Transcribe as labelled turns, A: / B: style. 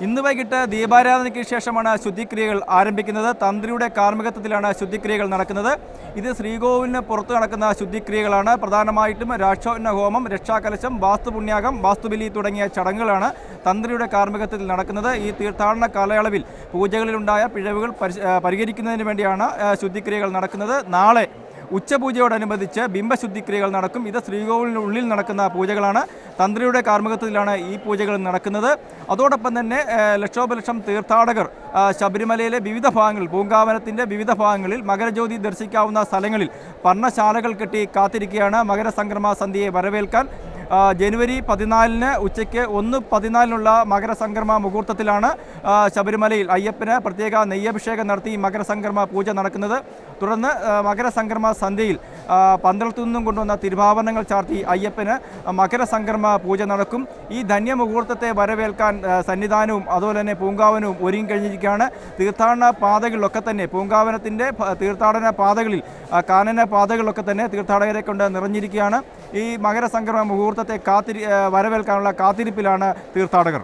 A: ഇന്ന് വൈകിട്ട് ദീപാരാധനയ്ക്ക് ശേഷമാണ് ശുദ്ധിക്രിയകൾ ആരംഭിക്കുന്നത്. തന്ത്രിയുടെ കാർമ്മികത്വത്തിലാണ് ശുദ്ധിക്രിയകൾ നടക്കുന്നത്. ഇത് ശ്രീകോവിലിന് പുറത്തു നടക്കുന്ന ശുദ്ധിക്രിയകളാണ്. പ്രധാനമായിട്ടും രാക്ഷോഘ്ന ഹോമം, രക്ഷാകലശം, വാസ്തുപുണ്യാകം, വാസ്തുബലി തുടങ്ങിയ ചടങ്ങുകളാണ് തന്ത്രിയുടെ കാർമ്മികത്വത്തിൽ നടക്കുന്നത്. ഈ തീർത്ഥാടന കാലയളവിൽ പൂജകളിലുണ്ടായ പിഴവുകൾ പരിഹരിക്കുന്നതിന് വേണ്ടിയാണ് ശുദ്ധിക്രിയകൾ നടക്കുന്നത്. നാളെ ഉച്ചപൂജയോടനുബന്ധിച്ച് ബിംബശുദ്ധിക്രിയകൾ നടക്കും. ഇത് ശ്രീകോവിലിനുള്ളിൽ നടക്കുന്ന പൂജകളാണ്. തന്ത്രിയുടെ കാർമ്മികത്വത്തിലാണ് ഈ പൂജകൾ നടക്കുന്നത്. അതോടൊപ്പം തന്നെ ലക്ഷോപലക്ഷം തീർത്ഥാടകർ ശബരിമലയിലെ വിവിധ ഭാഗങ്ങളിൽ, പൂങ്കാവനത്തിൻ്റെ വിവിധ ഭാഗങ്ങളിൽ മകരജ്യോതി ദർശിക്കാവുന്ന സ്ഥലങ്ങളിൽ പർണശാലകൾ കെട്ടി കാത്തിരിക്കുകയാണ് മകരസംക്രമ സന്ധ്യയെ വരവേൽക്കാൻ. ജനുവരി 14 ഉച്ചയ്ക്ക് 1:14 മകരസംക്രമ മുഹൂർത്തത്തിലാണ് ശബരിമലയിൽ അയ്യപ്പന് പ്രത്യേക നെയ്യഭിഷേകം നടത്തി മകരസംക്രമ പൂജ നടക്കുന്നത്. തുടർന്ന് മകരസംക്രമ സന്ധ്യയിൽ പന്തളത്തു നിന്നും കൊണ്ടുവന്ന തിരുവാഭരണങ്ങൾ ചാർത്തി അയ്യപ്പന് മകരസംക്രമ പൂജ നടക്കും. ഈ ധന്യമുഹൂർത്തത്തെ വരവേൽക്കാൻ സന്നിധാനവും അതുപോലെ തന്നെ പൂങ്കാവനവും ഒരുങ്ങിക്കഴിഞ്ഞിരിക്കുകയാണ്. തീർത്ഥാടന പാതകളിലൊക്കെ തന്നെ, പൂങ്കാവനത്തിൻ്റെ തീർത്ഥാടന പാതകളിൽ, കാനന പാതകളിലൊക്കെ തന്നെ തീർത്ഥാടകരെ കൊണ്ട് നിറഞ്ഞിരിക്കുകയാണ്. ഈ മകരസംക്രമ മുഹൂർത്തത്തെ വരവേൽക്കാനുള്ള കാത്തിരിപ്പിലാണ് തീർത്ഥാടകർ.